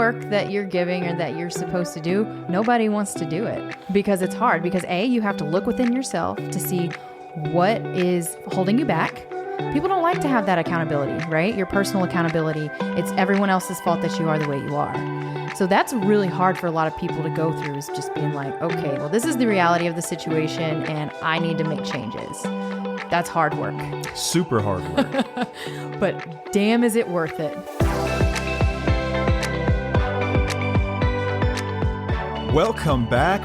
work that you're giving or that you're supposed to do, nobody wants to do it because it's hard. Because you have to look within yourself to see what is holding you back. People don't like to have that accountability, right? Your personal accountability. It's everyone else's fault that you are the way you are. So that's really hard for a lot of people to go through, is just being like, okay, well, this is the reality of the situation and I need to make changes. That's hard work. Super hard work. But damn, is it worth it. Welcome back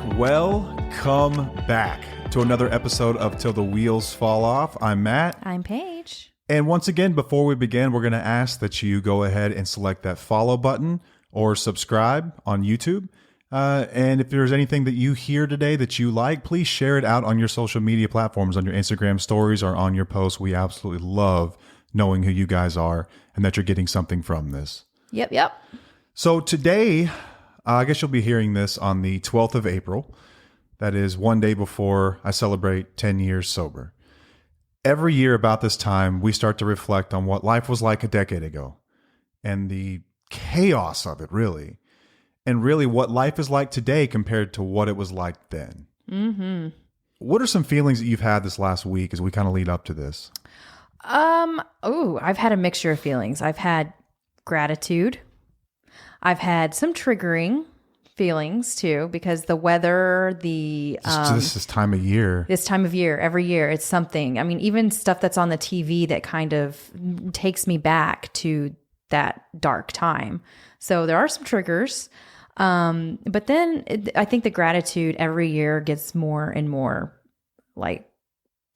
to another episode of Till the Wheels Fall Off. I'm Matt. I'm Paige. And once again, before we begin, we're going to ask that you go ahead and select that follow button or subscribe on YouTube. And if there's anything that you hear today that you like, please share it out on your social media platforms, on your Instagram stories or on your posts. We absolutely love knowing who you guys are and that you're getting something from this. Yep. So today, I guess you'll be hearing this on the 12th of April. That is one day before I celebrate 10 years sober. Every year about this time, we start to reflect on what life was like a decade ago and the chaos of it, really. And really what life is like today compared to what it was like then. Mm-hmm. What are some feelings that you've had this last week as we kind of lead up to this? I've had a mixture of feelings. I've had gratitude. I've had some triggering feelings too, because the weather, this time of year. This time of year, every year, it's something. I mean, even stuff that's on the TV that kind of takes me back to that dark time. So there are some triggers. But then I think the gratitude every year gets more and more like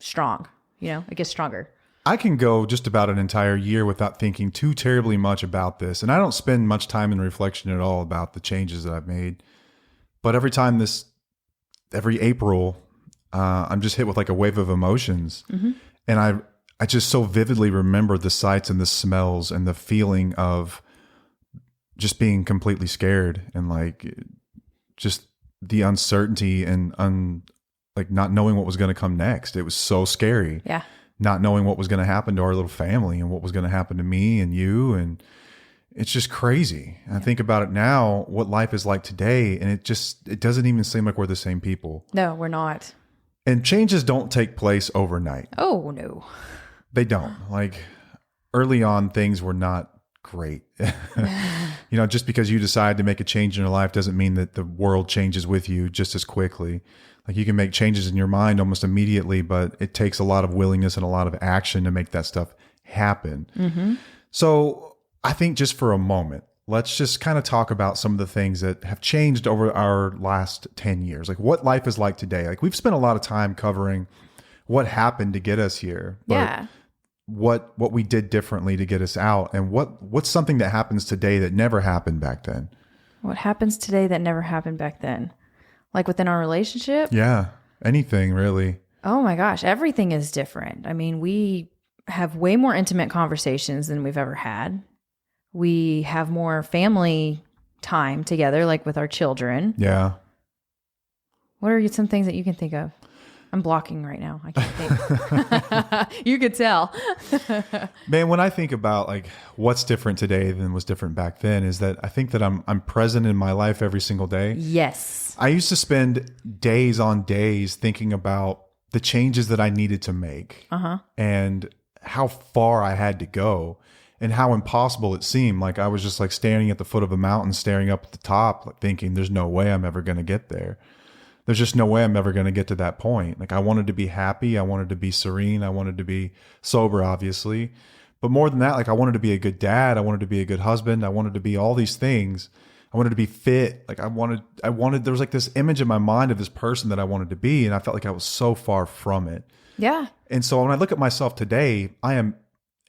strong, it gets stronger. I can go just about an entire year without thinking too terribly much about this. And I don't spend much time in reflection at all about the changes that I've made. But every April, I'm just hit with like a wave of emotions. Mm-hmm. And I just so vividly remember the sights and the smells and the feeling of just being completely scared and like just the uncertainty and like not knowing what was going to come next. It was so scary. Yeah. Not knowing what was going to happen to our little family and what was going to happen to me and you. And it's just crazy. Yeah. I think about it now, what life is like today. And it doesn't even seem like we're the same people. No, we're not. And changes don't take place overnight. Oh, no. They don't. Like early on, things were not great. Just because you decide to make a change in your life doesn't mean that the world changes with you just as quickly. Like you can make changes in your mind almost immediately, but it takes a lot of willingness and a lot of action to make that stuff happen. Mm-hmm. So I think just for a moment, let's just kind of talk about some of the things that have changed over our last 10 years. Like what life is like today. Like we've spent a lot of time covering what happened to get us here. But yeah. What we did differently to get us out, and what's something that happens today that never happened back then? What happens today that never happened back then? Like within our relationship? Yeah, anything really. Oh my gosh, everything is different. I mean, we have way more intimate conversations than we've ever had. We have more family time together, like with our children. Yeah. What are some things that you can think of? I'm blocking right now. I can't think. You could tell. Man, when I think about like what's different today than was different back then, is that I think that I'm present in my life every single day. Yes. I used to spend days on days thinking about the changes that I needed to make and how far I had to go and how impossible it seemed. Like I was just like standing at the foot of a mountain, staring up at the top, like thinking there's no way I'm ever going to get there. There's just no way I'm ever going to get to that point. Like I wanted to be happy. I wanted to be serene. I wanted to be sober, obviously. But more than that, like I wanted to be a good dad. I wanted to be a good husband. I wanted to be all these things. I wanted to be fit. Like I wanted, there was like this image in my mind of this person that I wanted to be. And I felt like I was so far from it. Yeah. And so when I look at myself today, I am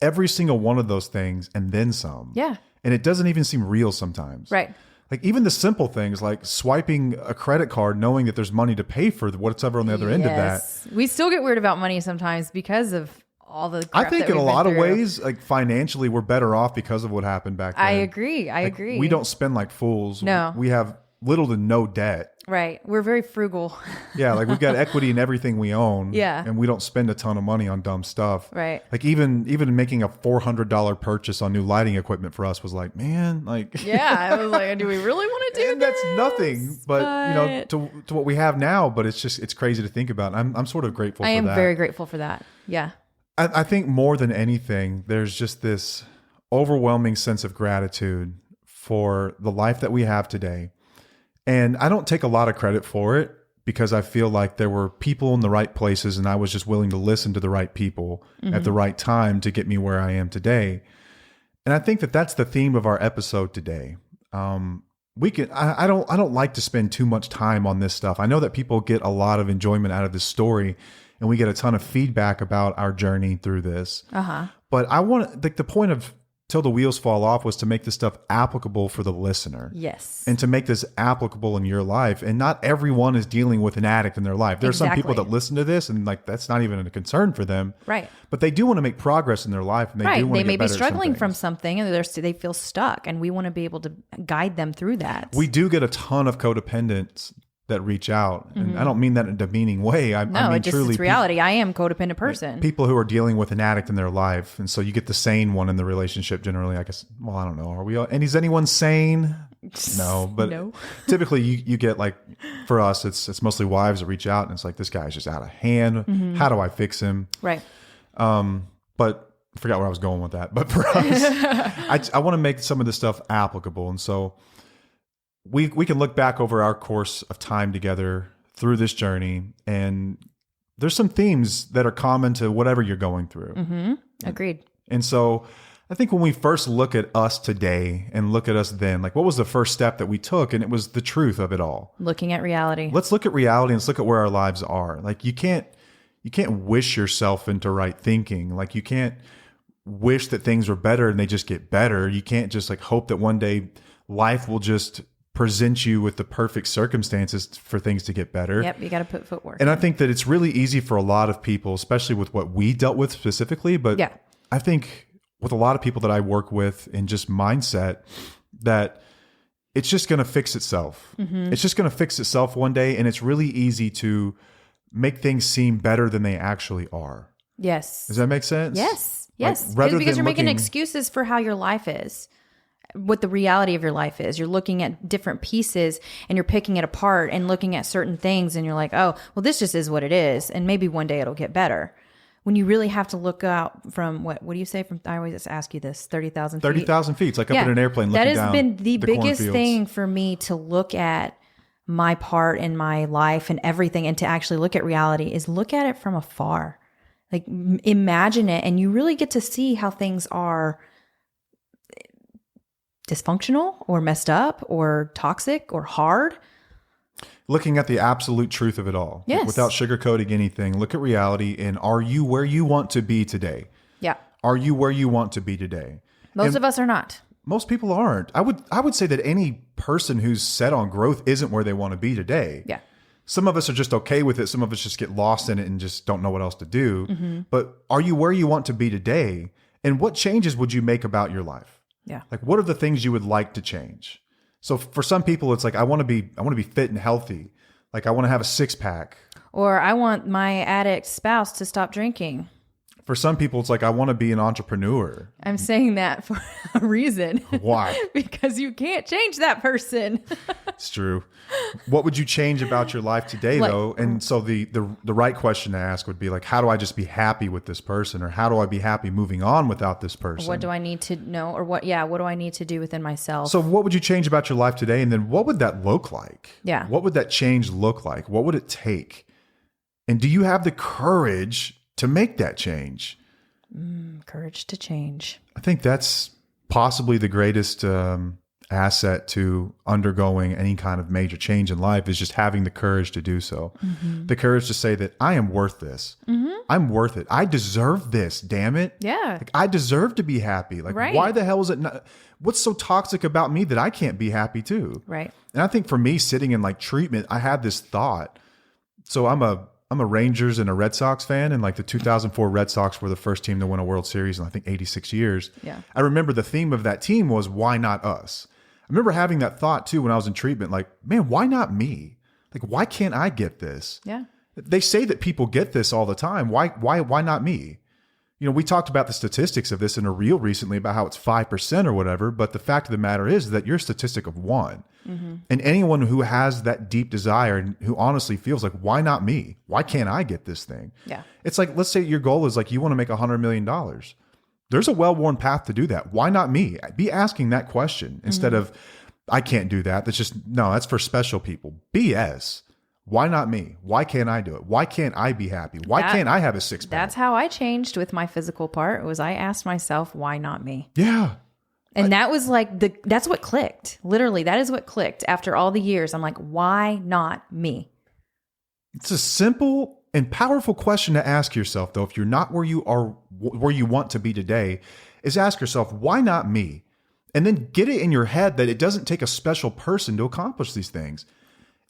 every single one of those things and then some. Yeah. And it doesn't even seem real sometimes. Right. Like even the simple things like swiping a credit card, knowing that there's money to pay for what's ever on the other end of that. We still get weird about money sometimes because of all the crap I think that in a we've lot been of through. ways, like financially, we're better off because of what happened back then. I agree. We don't spend like fools. No. We have little to no debt. Right. We're very frugal. Yeah, like we've got equity in everything we own. Yeah. And we don't spend a ton of money on dumb stuff. Right. Like even making a $400 purchase on new lighting equipment for us was like, man, like Yeah. I was like, do we really want to do and this? that's nothing, but you know, to what we have now, but it's crazy to think about. I'm sort of grateful for that. I am very grateful for that. Yeah. I think more than anything, there's just this overwhelming sense of gratitude for the life that we have today. And I don't take a lot of credit for it because I feel like there were people in the right places and I was just willing to listen to the right people at the right time to get me where I am today. And I think that that's the theme of our episode today. I don't like to spend too much time on this stuff. I know that people get a lot of enjoyment out of this story and we get a ton of feedback about our journey through this. But I want the point of Till the Wheels Fall Off was to make this stuff applicable for the listener. Yes. And to make this applicable in your life. And not everyone is dealing with an addict in their life. There are some people that listen to this and like that's not even a concern for them. Right. But they do want to make progress in their life and they do want to They may get be better struggling at some from something and they feel stuck and we want to be able to guide them through that. We do get a ton of codependents that reach out. And I don't mean that in a demeaning way. I mean it just truly it's reality. I am a codependent person. People who are dealing with an addict in their life. And so you get the sane one in the relationship generally, I guess. Well, I don't know. Are we all, and is anyone sane? No, but No. Typically you get like, for us, it's mostly wives that reach out and it's like, this guy's just out of hand. How do I fix him? Right. But I forgot where I was going with that. But for us, I want to make some of this stuff applicable. And so we can look back over our course of time together through this journey, and there's some themes that are common to whatever you're going through. Agreed. And so I think when we first look at us today and look at us then, like what was the first step that we took? And it was the truth of it all. Looking at reality. Let's look at reality and let's look at where our lives are. Like you can't wish yourself into right thinking. Like you can't wish that things were better and they just get better. You can't just like hope that one day life will just present you with the perfect circumstances for things to get better. Yep, you got to put footwork. And I think that it's really easy for a lot of people, especially with what we dealt with specifically, but yeah. I think with a lot of people that I work with in just mindset, that it's just going to fix itself. It's just going to fix itself one day, and it's really easy to make things seem better than they actually are. Yes. Does that make sense? Yes. Like, Yes. rather Because than you're making looking- excuses for how your life is. What the reality of your life is. You're looking at different pieces and you're picking it apart and looking at certain things and you're like, oh, well, this just is what it is. And maybe one day it'll get better. When you really have to look out from what do you say from, I always ask you this, 30,000 feet? 30,000 feet. It's like up in an airplane looking down. That has been the biggest cornfields. thing for me, to look at my part in my life and everything, and to actually look at reality, is look at it from afar. Like imagine it, and you really get to see how things are dysfunctional or messed up or toxic or hard. Looking at the absolute truth of it all. Yes. Without sugarcoating anything. Look at reality, and are you where you want to be today? Yeah. Are you where you want to be today? Most of us are not. Most people aren't. I would say that any person who's set on growth isn't where they want to be today. Yeah. Some of us are just okay with it. Some of us just get lost in it and just don't know what else to do. But are you where you want to be today? And what changes would you make about your life? Yeah. Like, what are the things you would like to change? So for some people, it's like, I want to be fit and healthy. Like, I want to have a 6-pack. Or I want my addict spouse to stop drinking. For some people, it's like, I want to be an entrepreneur. I'm saying that for a reason. Why? Because you can't change that person. It's true. What would you change about your life today, though? And so the right question to ask would be like, how do I just be happy with this person? Or how do I be happy moving on without this person? What do I need to know? Or what do I need to do within myself? So what would you change about your life today? And then what would that look like? Yeah. What would that change look like? What would it take? And do you have the courage to make that change? Courage to change. I think that's possibly the greatest asset to undergoing any kind of major change in life, is just having the courage to do so. The courage to say that I am worth this. I'm worth it. I deserve this, damn it. Yeah. Like, I deserve to be happy. Like, Right. why the hell is it not? What's so toxic about me that I can't be happy too? Right. And I think for me, sitting in like treatment, I had this thought. So I'm a Rangers and a Red Sox fan, and like the 2004 Red Sox were the first team to win a World Series in I think 86 years. Yeah. I remember the theme of that team was, why not us? remember having that thought too when I was in treatment, like, man, why not me? Like, why can't I get this? Yeah. They say that people get this all the time. Why not me? We talked about the statistics of this in a reel recently about how it's 5% or whatever. But the fact of the matter is that you're a statistic of 1. Mm-hmm. And anyone who has that deep desire and who honestly feels like, why not me? Why can't I get this thing? Yeah. It's like, let's say your goal is like, you want to make $100 million. There's a well-worn path to do that. Why not me? Be asking that question instead of, I can't do that. That's for special people. BS. Why not me? Why can't I do it? Why can't I be happy? Why can't I have a 6-pack? That's how I changed with my physical part, was I asked myself, why not me? Yeah. And that was like, that's what clicked. Literally, that is what clicked after all the years. I'm like, why not me? It's a simple and powerful question to ask yourself, though, if you're not where you want to be today, is ask yourself, why not me? And then get it in your head that it doesn't take a special person to accomplish these things.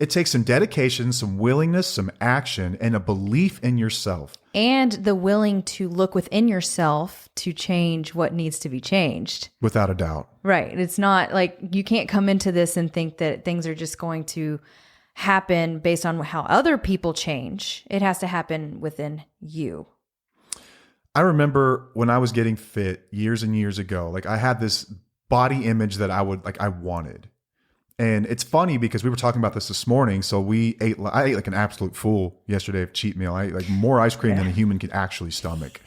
It takes some dedication, some willingness, some action, and a belief in yourself. And the willing to look within yourself to change what needs to be changed. Without a doubt. Right. It's not like you can't come into this and think that things are just going to happen based on how other people change. It has to happen within you. I remember when I was getting fit years and years ago, like I had this body image that I wanted. And it's funny because we were talking about this morning. So I ate like an absolute fool yesterday of cheat meal. I ate like more ice cream than a human could actually stomach,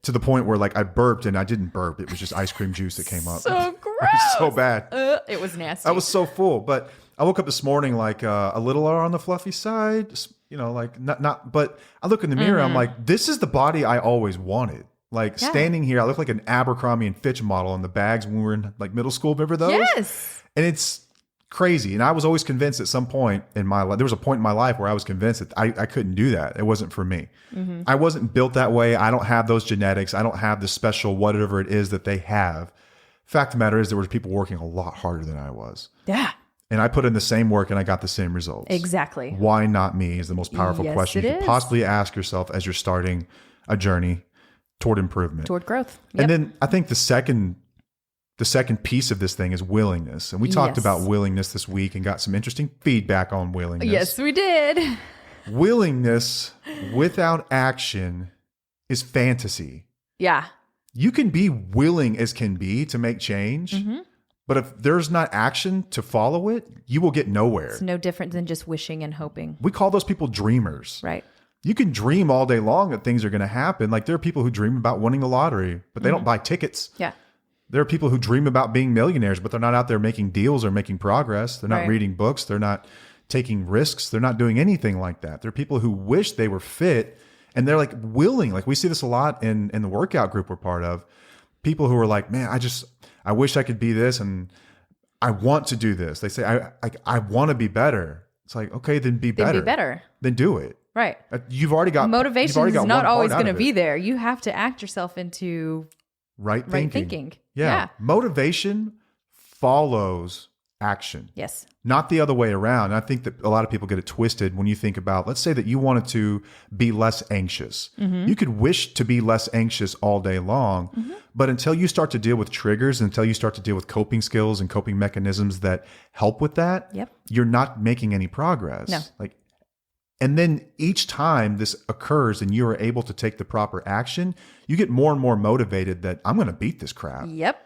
to the point where like I burped and I didn't burp. It was just ice cream juice that came up. So gross. It was so bad. It was nasty. I was so full. But I woke up this morning like a little on the fluffy side, like not. But I look in the mirror. I'm like, this is the body I always wanted. Like standing here, I look like an Abercrombie and Fitch model in the bags when we were in like middle school. Remember those? Yes. And it's crazy. And I was always convinced at some point in my life, there was a point in my life where I was convinced that I couldn't do that. It wasn't for me. Mm-hmm. I wasn't built that way. I don't have those genetics. I don't have the special whatever it is that they have. Fact of the matter is there were people working a lot harder than I was. Yeah. And I put in the same work and I got the same results. Exactly. Why not me is the most powerful question you could possibly ask yourself as you're starting a journey toward improvement. Toward growth. Yep. And then I think the second piece of this thing is willingness. And we talked about willingness this week and got some interesting feedback on willingness. Yes, we did. Willingness without action is fantasy. Yeah. You can be willing as can be to make change, but if there's not action to follow it, you will get nowhere. It's no different than just wishing and hoping. We call those people dreamers. Right. You can dream all day long that things are going to happen. Like there are people who dream about winning the lottery, but they don't buy tickets. Yeah. There are people who dream about being millionaires, but they're not out there making deals or making progress. They're not reading books. They're not taking risks. They're not doing anything like that. There are people who wish they were fit and they're like willing. Like we see this a lot in the workout group we're part of. People who are like, man, I wish I could be this and I want to do this. They say, I want to be better. It's like, okay, then be better. Then be better. Then do it. Right. You've already got motivation is not always going to be there. You have to act yourself into right thinking. Yeah. Motivation follows action. Yes. Not the other way around. I think that a lot of people get it twisted when you think about, let's say that you wanted to be less anxious. Mm-hmm. You could wish to be less anxious all day long, but until you start to deal with triggers, until you start to deal with coping skills and coping mechanisms that help with that, you're not making any progress. No. And then each time this occurs and you are able to take the proper action, you get more and more motivated that I'm going to beat this crap. Yep.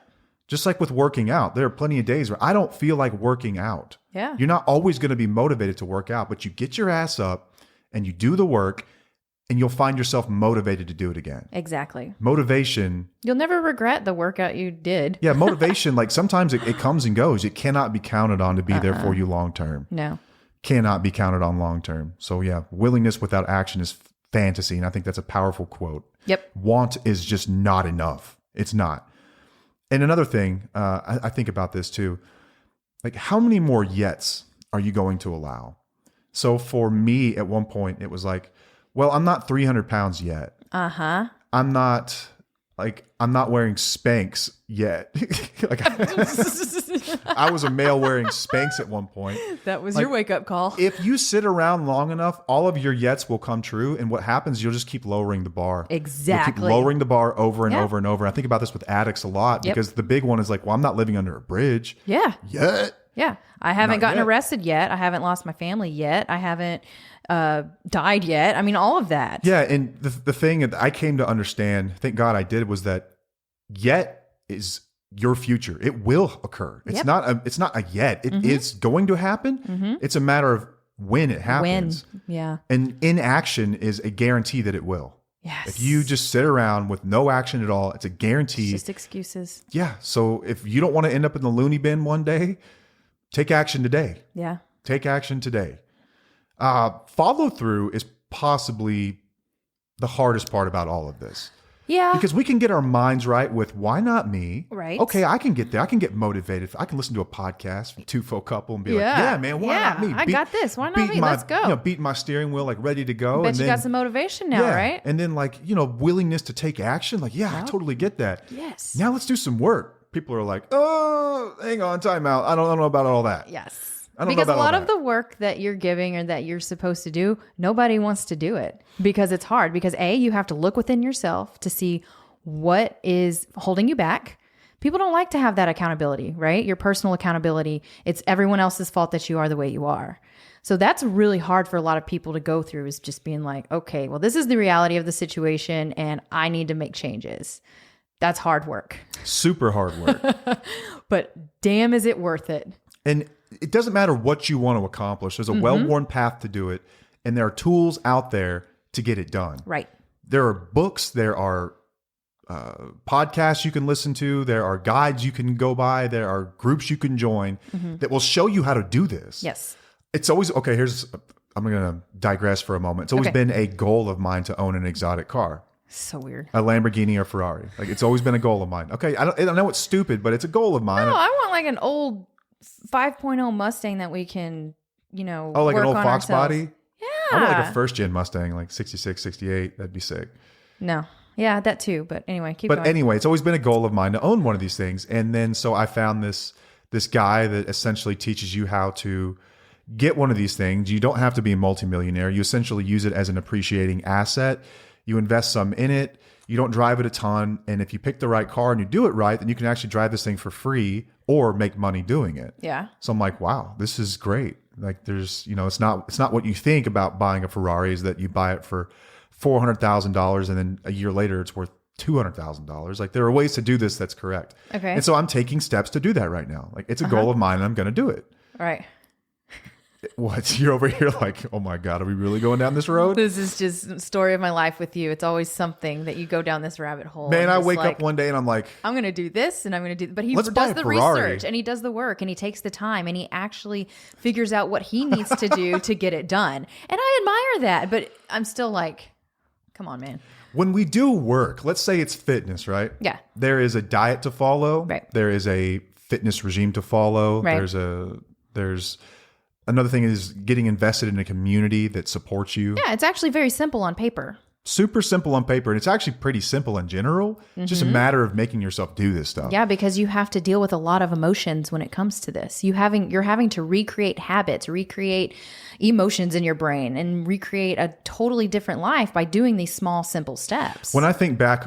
Just like with working out, there are plenty of days where I don't feel like working out. Yeah. You're not always going to be motivated to work out, but you get your ass up and you do the work and you'll find yourself motivated to do it again. Exactly. Motivation. You'll never regret the workout you did. Yeah. Motivation, like sometimes it comes and goes. It cannot be counted on to be there for you long term. No. Cannot be counted on long term. So yeah, willingness without action is fantasy. And I think that's a powerful quote. Yep. Want is just not enough. It's not. And another thing, I think about this too, like how many more yets are you going to allow? So for me at one point, it was like, well, I'm not 300 pounds yet. Uh-huh. I'm not wearing Spanx yet. I was a male wearing Spanx at one point. That was your wake up call. If you sit around long enough, all of your yets will come true. And what happens, you'll just keep lowering the bar. Exactly. You'll keep lowering the bar over and over and over. I think about this with addicts a lot because the big one is like, well, I'm not living under a bridge. Yeah. Yet. Yeah. I haven't Not gotten yet. arrested yet. I haven't lost my family yet. I haven't died yet. I mean, all of that. Yeah. And the thing that I came to understand, thank God I did, was that yet is your future. It will occur. It's not a yet. It's going to happen. It's a matter of when it happens. When. Yeah. And inaction is a guarantee that it will. Yes. If you just sit around with no action at all, it's a guarantee. It's just excuses. Yeah. So if you don't want to end up in the loony bin one day, take action today. Yeah. Take action today. Follow through is possibly the hardest part about all of this. Yeah. Because we can get our minds right with why not me? Right. Okay, I can get there. I can get motivated. I can listen to a podcast from two-fo couple and be like, yeah, man, why not me? I got this. Why not me? Beating Let's go. Beating my steering wheel, like ready to go. Bet and you then, got some motivation now, right? And then like, willingness to take action. Like, I totally get that. Yes. Now let's do some work. People are like, oh, hang on, time out. I don't know about all that. Yes. Because a lot of the work that you're giving or that you're supposed to do, nobody wants to do it because it's hard. Because you have to look within yourself to see what is holding you back. People don't like to have that accountability, right? Your personal accountability. It's everyone else's fault that you are the way you are. So that's really hard for a lot of people to go through, is just being like, okay, well, this is the reality of the situation and I need to make changes. That's hard work. Super hard work. But damn, is it worth it? And it doesn't matter what you want to accomplish. There's a well-worn path to do it. And there are tools out there to get it done. Right. There are books. There are podcasts you can listen to. There are guides you can go by. There are groups you can join that will show you how to do this. Yes. It's always, I'm going to digress for a moment. It's always been a goal of mine to own an exotic car. So weird. A Lamborghini or Ferrari. Like, it's always been a goal of mine. Okay. I know it's stupid, but it's a goal of mine. No, I want like an old 5.0 Mustang that we can, like work an old on Fox ourselves. body? Yeah. I want like a first gen Mustang, like 66, 68. That'd be sick. No. Yeah, that too. But anyway, keep going. But anyway, it's always been a goal of mine to own one of these things. And then so I found this guy that essentially teaches you how to get one of these things. You don't have to be a multimillionaire. You essentially use it as an appreciating asset. You invest some in it. You don't drive it a ton. And if you pick the right car and you do it right, then you can actually drive this thing for free or make money doing it. Yeah. So I'm like, wow, this is great. Like there's, it's not what you think about buying a Ferrari is that you buy it for $400,000 and then a year later it's worth $200,000. Like there are ways to do this that's correct. Okay. And so I'm taking steps to do that right now. Like it's a goal of mine and I'm going to do it. All right. What? You're over here like, oh my God, are we really going down this road? This is just a story of my life with you. It's always something that you go down this rabbit hole. Man, I just wake like, up one day and I'm like, I'm going to do this and I'm going to do, but he Let's buy does a the Ferrari. research and he does the work and he takes the time and he actually figures out what he needs to do to get it done. And I admire that, but I'm still like, come on, man. when we do work, let's say it's Yeah. fitness, right? There is a diet to follow. Right. There is a fitness regime to follow. Right. There's another thing is getting invested in a community that supports you. Yeah, it's actually very simple on paper. Super simple on paper. And it's actually pretty simple in general. It's just a matter of making yourself do this stuff. Yeah, because you have to deal with a lot of emotions when it comes to this. You're having to recreate habits, recreate emotions in your brain, and recreate a totally different life by doing these small, simple steps. When I think back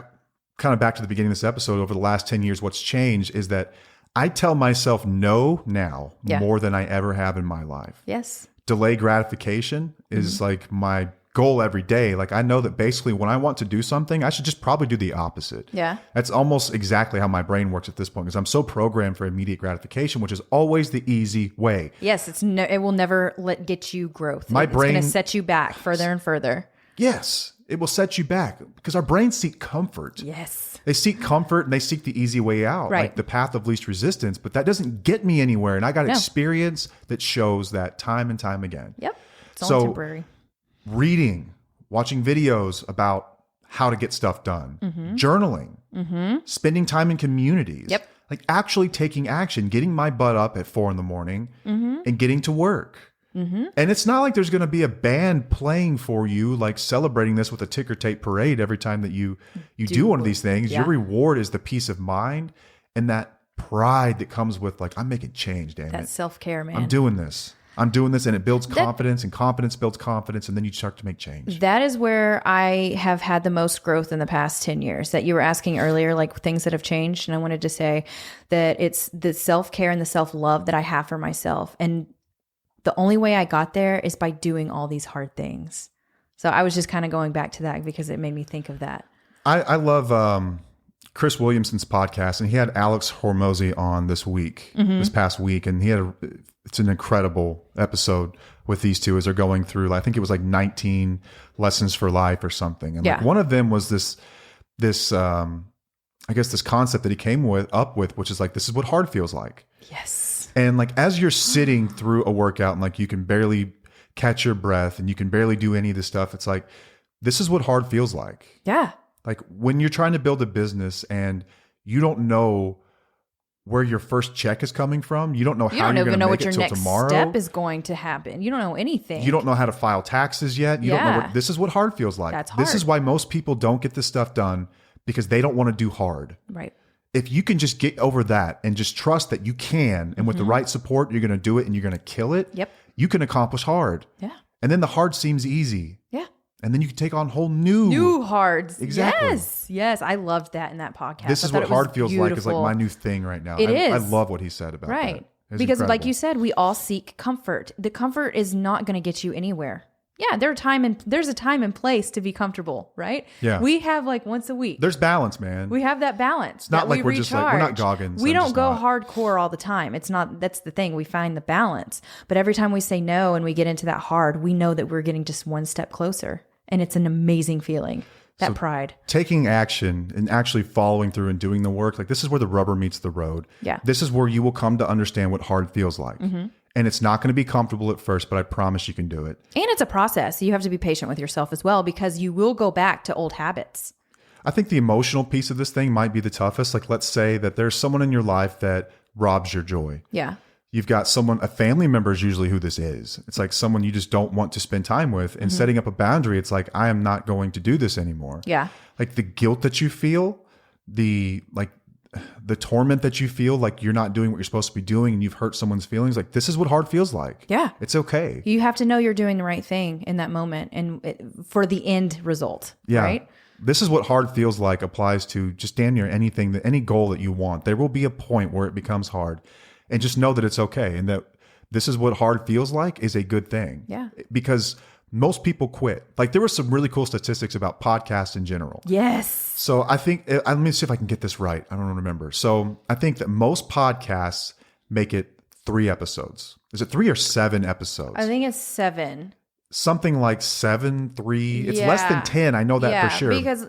to the beginning of this episode, over the last 10 years, what's changed is that I tell myself no now more than I ever have in my life. Yes. Delay gratification is like my goal every day. Like I know that basically when I want to do something, I should just probably do the opposite. Yeah. That's almost exactly how my brain works at this point because I'm so programmed for immediate gratification, which is always the easy way. Yes, it will never get you growth. It's brain- going to set you back further and further. Yes, it will set you back because our brains seek comfort. Yes. They seek comfort and they seek the easy way out, Right. like the path of least resistance. But that doesn't get me anywhere. And I got experience that shows that time and time again. Yep. It's only temporary. Reading, watching videos about how to get stuff done, journaling, spending time in communities, Yep. like actually taking action, getting my butt up at 4 a.m. And getting to work. And it's not like there's going to be a band playing for you, like celebrating this with a ticker tape parade every time that you do one of these things. Yeah. Your reward is the peace of mind and that pride that comes with like, I'm making change, damn That's it. self-care, man. I'm doing this. And it builds confidence, and confidence builds confidence. And then you start to make change. That is where I have had the most growth in the past 10 years that you were asking earlier, like things that have changed. And I wanted to say that it's the self-care and the self-love that I have for myself. And the only way I got there is by doing all these hard things. So I was just kind of going back to that because it made me think of that. I love Chris Williamson's podcast, and he had Alex Hormozy on this past week. And it's an incredible episode with these two as they're going through, I think it was like 19 lessons for life or something. And like one of them was this I guess this concept that he came up with, which is like, this is what hard feels like. Yes. And like, as you're sitting through a workout and like, you can barely catch your breath and you can barely do any of this stuff. It's like, this is what hard feels like. Yeah. Like when you're trying to build a business and you don't know where your first check is coming from. You don't know how you're going to make it till tomorrow. You don't even know what your next step is going to happen. You don't know anything. You don't know how to file taxes yet. You don't know this is what hard feels like. That's hard. This is why most people don't get this stuff done, because they don't want to do hard. Right. If you can just get over that and just trust that you can, and with the right support, you're going to do it and you're going to kill it. Yep. You can accomplish hard. Yeah. And then the hard seems easy. Yeah. And then you can take on whole new hards. Exactly. Yes. I loved that in that podcast. This is what hard feels like is like my new thing right now. It is. I love what he said about that. Right. It's Because incredible. like you said, we all seek comfort. The comfort is not going to get you anywhere. Yeah, there's a time and place to be comfortable, right? Yeah. We have like once a week. There's balance, man. We have that balance. It's not like we're just like, we're not Goggins. We don't go hardcore all the time. It's not, that's the thing. We find the balance. But every time we say no and we get into that hard, we know that we're getting just one step closer. And it's an amazing feeling, that pride. Taking action and actually following through and doing the work, like this is where the rubber meets the road. Yeah. This is where you will come to understand what hard feels like. And it's not going to be comfortable at first, but I promise you can do it. And it's a process. You have to be patient with yourself as well, because you will go back to old habits. I think the emotional piece of this thing might be the toughest. Like, let's say that there's someone in your life that robs your joy. Yeah. You've got someone, a family member is usually who this is. It's like someone you just don't want to spend time with, and setting up a boundary. It's like, I am not going to do this anymore. Yeah. Like the guilt that you feel, the torment that you feel, like you're not doing what you're supposed to be doing and you've hurt someone's feelings. Like, this is what hard feels like. Yeah. It's okay. You have to know you're doing the right thing in that moment and for the end result. Yeah. Right. This is what hard feels like applies to just damn near anything, any goal that you want. There will be a point where it becomes hard, and just know that it's okay. And that this is what hard feels like is a good thing. Yeah. Because most people quit. Like, there were some really cool statistics about podcasts in general. Yes. So I think, let me see if I can get this right. I don't remember. So I think that most podcasts make it 3 episodes. Is it 3 or 7 episodes? I think it's 7. Something like 7, 3. It's less than 10. I know that for sure. Because,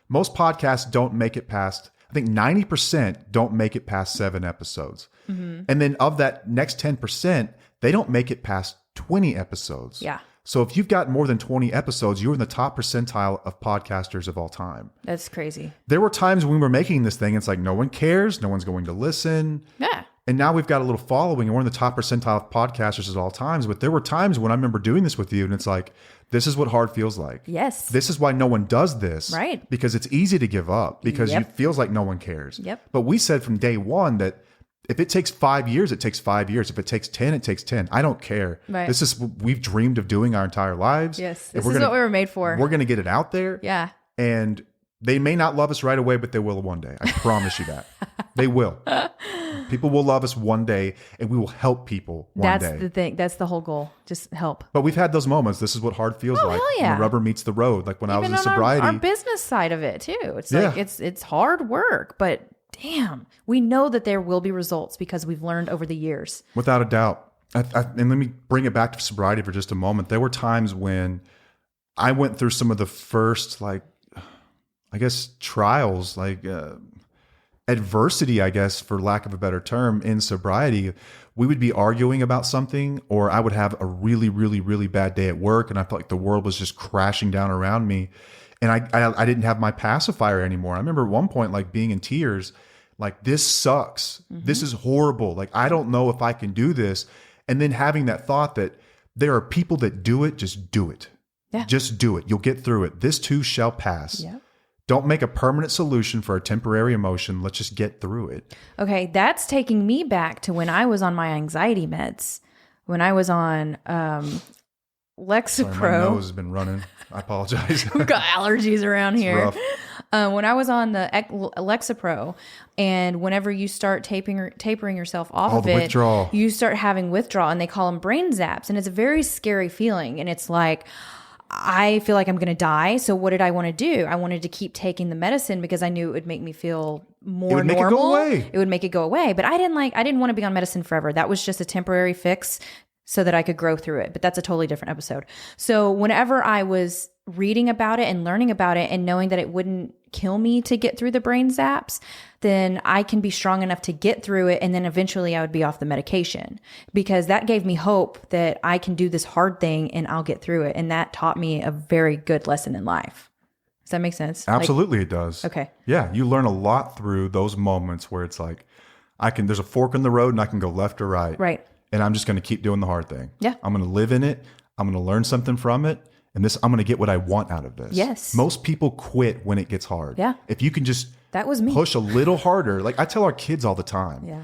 most podcasts don't make it past, I think 90% don't make it past 7 episodes. And then of that next 10%, they don't make it past 20 episodes. Yeah. So if you've got more than 20 episodes, you're in the top percentile of podcasters of all time. That's crazy. There were times when we were making this thing, it's like, no one cares. No one's going to listen. Yeah. And now we've got a little following and we're in the top percentile of podcasters at all times. But there were times when I remember doing this with you and it's like, this is what hard feels like. Yes. This is why no one does this. Right. Because it's easy to give up because it feels like no one cares. Yep. But we said from day one that if it takes 5 years, it takes 5 years. If it takes 10, it takes 10. I don't care. Right. This is what we've dreamed of doing our entire lives. Yes. If This is what we were made for. We're going to get it out there. Yeah. And they may not love us right away, but they will one day. I promise you that. They will. People will love us one day, and we will help people one day. That's the thing. That's the whole goal. Just help. But we've had those moments. This is what hard feels like. Hell yeah. When the rubber meets the road. Like when I was Even in on sobriety. our business side of it too. It's like it's hard work, but damn, we know that there will be results because we've learned over the years. Without a doubt. And let me bring it back to sobriety for just a moment. There were times when I went through some of the first, trials, adversity, I guess, for lack of a better term, in sobriety. We would be arguing about something, or I would have a really, really, really bad day at work, and I felt like the world was just crashing down around me. And I didn't have my pacifier anymore. I remember at one point, being in tears, this sucks. This is horrible. I don't know if I can do this. And then having that thought that there are people that do it, just do it. Yeah. Just do it. You'll get through it. This too shall pass. Yeah. Don't make a permanent solution for a temporary emotion. Let's just get through it. Okay, that's taking me back to when I was on my anxiety meds. When I was on Lexapro. Sorry, my nose has been running. I apologize. We've got allergies around here. Rough. When I was on the Lexapro, and whenever you start tapering yourself off of the it, withdrawal. you start having withdrawal, and they call them brain zaps, and it's a very scary feeling. And it's like, I feel like I'm going to die. So what did I want to do? I wanted to keep taking the medicine because I knew it would make me feel more normal. It would make it go away. It would make it go away. But I didn't want to be on medicine forever. That was just a temporary fix so that I could grow through it. But that's a totally different episode. So whenever I was reading about it and learning about it and knowing that it wouldn't kill me to get through the brain zaps, then I can be strong enough to get through it. And then eventually I would be off the medication, because that gave me hope that I can do this hard thing and I'll get through it. And that taught me a very good lesson in life. Does that make sense? Absolutely, it does. Okay. Yeah, you learn a lot through those moments where it's like, there's a fork in the road and I can go left or right. Right. And I'm just going to keep doing the hard thing. Yeah. I'm going to live in it. I'm going to learn something from it. And I'm going to get what I want out of this. Yes. Most people quit when it gets hard. Yeah. If you can just That was me. push a little harder. Like I tell our kids all the time. Yeah.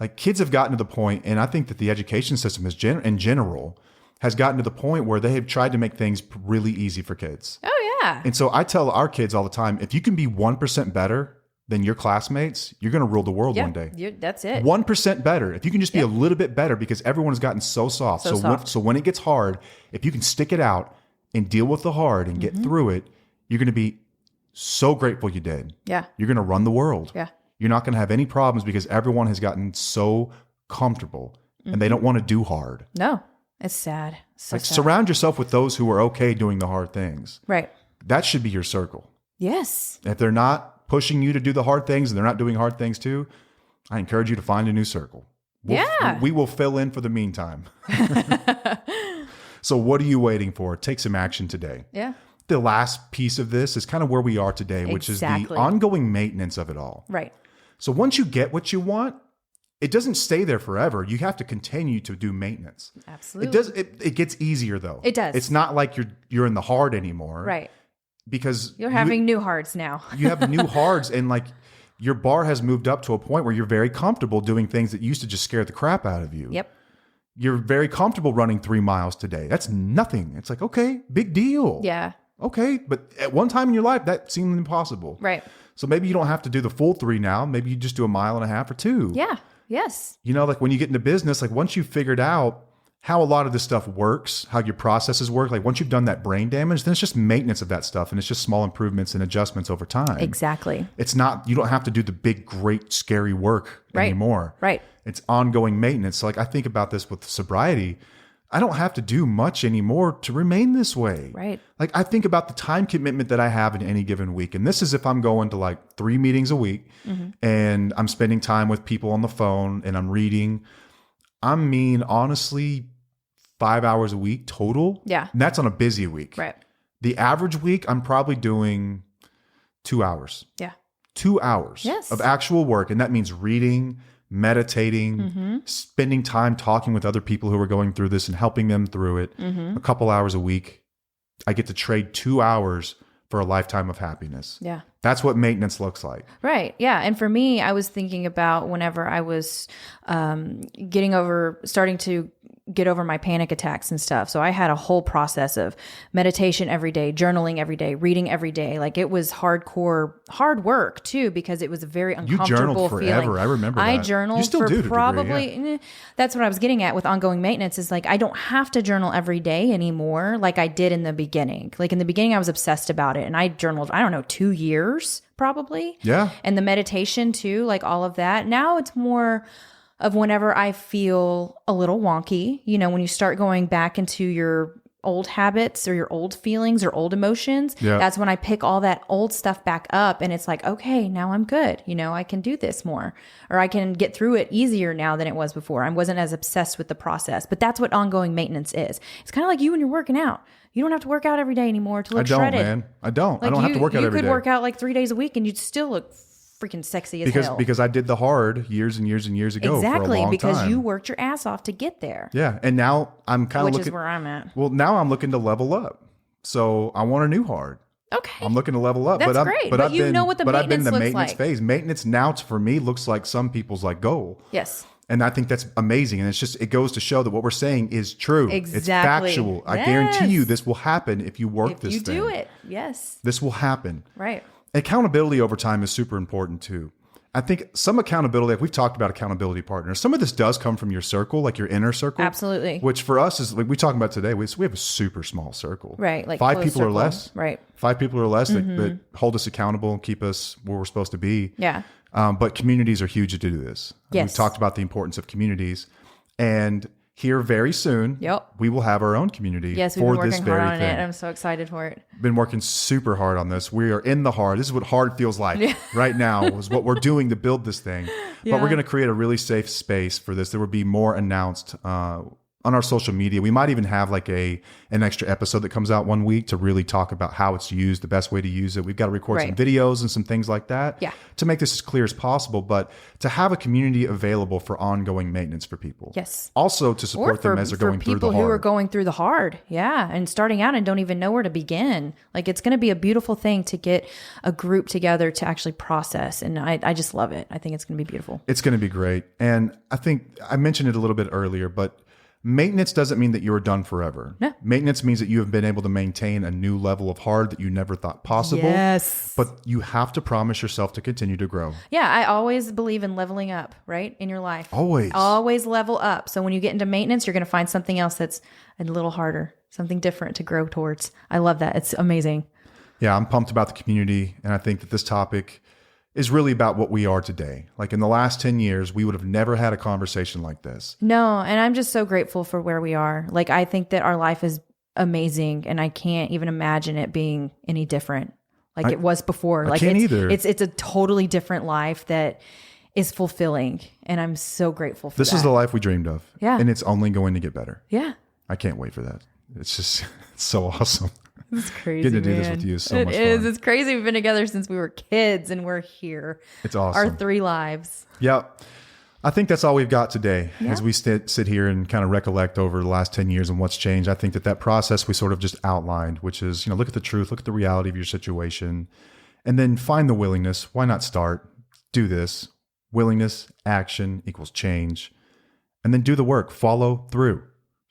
Like kids have gotten to the point, and I think that the education system in general has gotten to the point where they have tried to make things really easy for kids. Oh, yeah. And so I tell our kids all the time, if you can be 1% better than your classmates, you're going to rule the world one day. That's it. 1% better. If you can just be a little bit better, because everyone has gotten so soft. So when it gets hard, if you can stick it out and deal with the hard and get through it, you're going to be so grateful you did. Yeah. You're going to run the world. Yeah. You're not going to have any problems because everyone has gotten so comfortable and they don't want to do hard. No, it's sad. So sad. Surround yourself with those who are okay doing the hard things. Right. That should be your circle. Yes. If they're not pushing you to do the hard things and they're not doing hard things too, I encourage you to find a new circle. We will fill in for the meantime. So what are you waiting for? Take some action today. Yeah. The last piece of this is kind of where we are today, which is the ongoing maintenance of it all. Right. So once you get what you want, it doesn't stay there forever. You have to continue to do maintenance. Absolutely. It gets easier though. It does. It's not like you're in the hard anymore. Right. Because you're having new hards now. You have new hards, and like your bar has moved up to a point where you're very comfortable doing things that used to just scare the crap out of you. Yep. You're very comfortable running 3 miles today. That's nothing. It's like, okay, big deal. Yeah. Okay. But at one time in your life, that seemed impossible. Right. So maybe you don't have to do the full 3 now. Maybe you just do 1.5 miles or 2. Yeah. Yes. You know, like when you get into business, like once you've figured out how a lot of this stuff works, how your processes work, like once you've done that brain damage, then it's just maintenance of that stuff. And it's just small improvements and adjustments over time. Exactly. It's not, you don't have to do the big, great, scary work anymore. Right. It's ongoing maintenance. So like I think about this with sobriety. I don't have to do much anymore to remain this way. Right. Like I think about the time commitment that I have in any given week. And this is if I'm going to like 3 meetings a week and I'm spending time with people on the phone and I'm reading. Honestly, 5 hours a week total. Yeah. And that's on a busy week. Right. The average week, I'm probably doing 2 hours. Yeah. 2 hours of actual work. And that means reading, meditating, spending time talking with other people who are going through this and helping them through it. A couple hours a week. I get to trade 2 hours for a lifetime of happiness. Yeah. That's what maintenance looks like. Right. Yeah. And for me, I was thinking about whenever I was starting to get over my panic attacks and stuff. So I had a whole process of meditation every day, journaling every day, reading every day. Like it was hard work too, because it was a very uncomfortable you journaled forever. feeling. I remember that. I journaled you still for do to probably, a degree, yeah. That's what I was getting at with ongoing maintenance is like, I don't have to journal every day anymore. Like I did in the beginning. Like in the beginning, I was obsessed about it and I journaled, 2 years probably. Yeah. And the meditation too, like all of that. Now it's more of whenever I feel a little wonky, when you start going back into your old habits or your old feelings or old emotions, that's when I pick all that old stuff back up and it's like, okay, now I'm good. I can do this more, or I can get through it easier now than it was before. I wasn't as obsessed with the process, but that's what ongoing maintenance is. It's kind of like you when you're working out. You don't have to work out every day anymore to look shredded. Man. I don't. Like I don't have to work out every day. You could work out like 3 days a week and you'd still look freaking sexy as hell. Because I did the hard years and years and years ago. Exactly, for a long because time. you worked your ass off to get there. Yeah, and now I'm kind of looking. Which is where I'm at. Well, now I'm looking to level up. So I want a new hard. Okay. I'm looking to level up. That's great. But you know what the I've been in the maintenance looks maintenance like. phase. Maintenance now, for me, looks like some people's like goal. Yes. And I think that's amazing. And it goes to show that what we're saying is true. Exactly. It's factual. I guarantee you this will happen if you work this thing. If you do it. Yes. This will happen. Right. Accountability over time is super important too. I think some accountability, like we've talked about accountability partners, some of this does come from your circle, like your inner circle. Absolutely. Which for us is like we talking about today, we have a super small circle. Right. Like 5 close people or circle. less. Right. 5 people or less that hold us accountable and keep us where we're supposed to be. Yeah. But communities are huge to do this. Yes. We've talked about the importance of communities. And here very soon, Yep. we will have our own community Yes, we've for been this working very hard on thing. it. I'm so excited for it. Been working super hard on this. We are in the hard. This is what hard feels like right now is what we're doing to build this thing. Yeah. But we're going to create a really safe space for this. There will be more announced on our social media. We might even have like an extra episode that comes out one week to really talk about how it's used, the best way to use it. We've got to record some videos and some things like that to make this as clear as possible, but to have a community available for ongoing maintenance for people. Yes. Also to support them as they're going through the hard. For people who are going through the hard. Yeah. And starting out and don't even know where to begin. Like it's going to be a beautiful thing to get a group together to actually process. And I just love it. I think it's going to be beautiful. It's going to be great. And I think I mentioned it a little bit earlier, but maintenance doesn't mean that you are done forever. No. Maintenance means that you have been able to maintain a new level of hard that you never thought possible. Yes. But you have to promise yourself to continue to grow. Yeah. I always believe in leveling up, right? In your life. Always level up. So when you get into maintenance, you're going to find something else that's a little harder, something different to grow towards. I love that. It's amazing. Yeah. I'm pumped about the community. And I think that this topic is really about what we are today. Like in the last 10 years, we would have never had a conversation like this. No, and I'm just so grateful for where we are. Like I think that our life is amazing and I can't even imagine it being any different like it was before. I can't either. It's a totally different life that is fulfilling and I'm so grateful for this that. is the life we dreamed of. Yeah. And it's only going to get better. Yeah. I can't wait for that. It's just it's so awesome. It's crazy. Getting to do this with you is so much fun. It is. It's crazy. We've been together since we were kids and we're here. It's awesome. Our 3 lives. Yeah. I think that's all we've got today as we sit here and kind of recollect over the last 10 years and what's changed. I think that process we sort of just outlined, which is, look at the truth, look at the reality of your situation, and then find the willingness. Why not start? Do this. Willingness, action equals change. And then do the work. Follow through,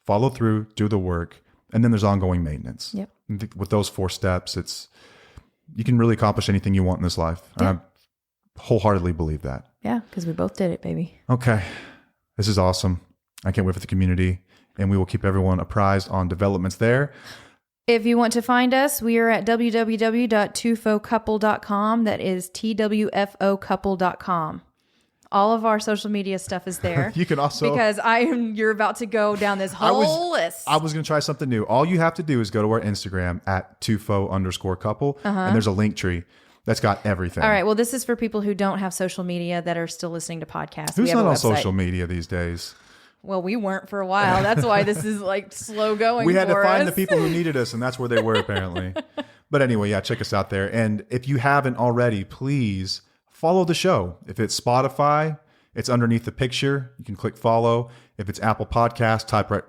do the work. And then there's ongoing maintenance. Yep. With those 4 steps, you can really accomplish anything you want in this life. Yeah. And I wholeheartedly believe that. Yeah, because we both did it, baby. Okay. This is awesome. I can't wait for the community. And we will keep everyone apprised on developments there. If you want to find us, we are at www.twofocouple.com. That is TWFOcouple.com. All of our social media stuff is there. You can also... Because you're about to go down this whole list. I was going to try something new. All you have to do is go to our Instagram at @twofo_couple. And there's a link tree that's got everything. All right. Well, this is for people who don't have social media that are still listening to podcasts. Who's we have not a on website. social media these days? Well, we weren't for a while. That's why this is like slow going. We had to find us. the people who needed us, and that's where they were apparently. But anyway, yeah, check us out there. And if you haven't already, please follow the show. If it's Spotify, it's underneath the picture. You can click follow. If it's Apple Podcast,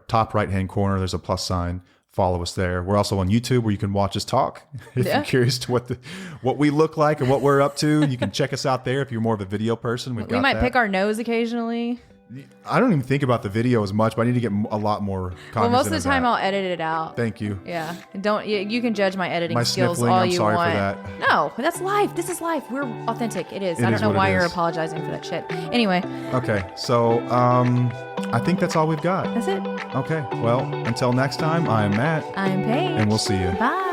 top right-hand corner, there's a plus sign. Follow us there. We're also on YouTube where you can watch us talk. If you're curious to what we look like and what we're up to, you can check us out there. If you're more of a video person, we might pick our nose occasionally. I don't even think about the video as much, but I need to get a lot more cognizant Well, most of the time that. I'll edit it out. Thank you. Yeah. You can judge my editing skills sniffling, all I'm you sorry want. for that. No, that's life. This is life. We're authentic. It is. It I don't is know what why it you're is. apologizing for that shit. Anyway. Okay. So I think that's all we've got. That's it. Okay. Well, until next time, I am Matt. I'm Paige. And we'll see you. Bye.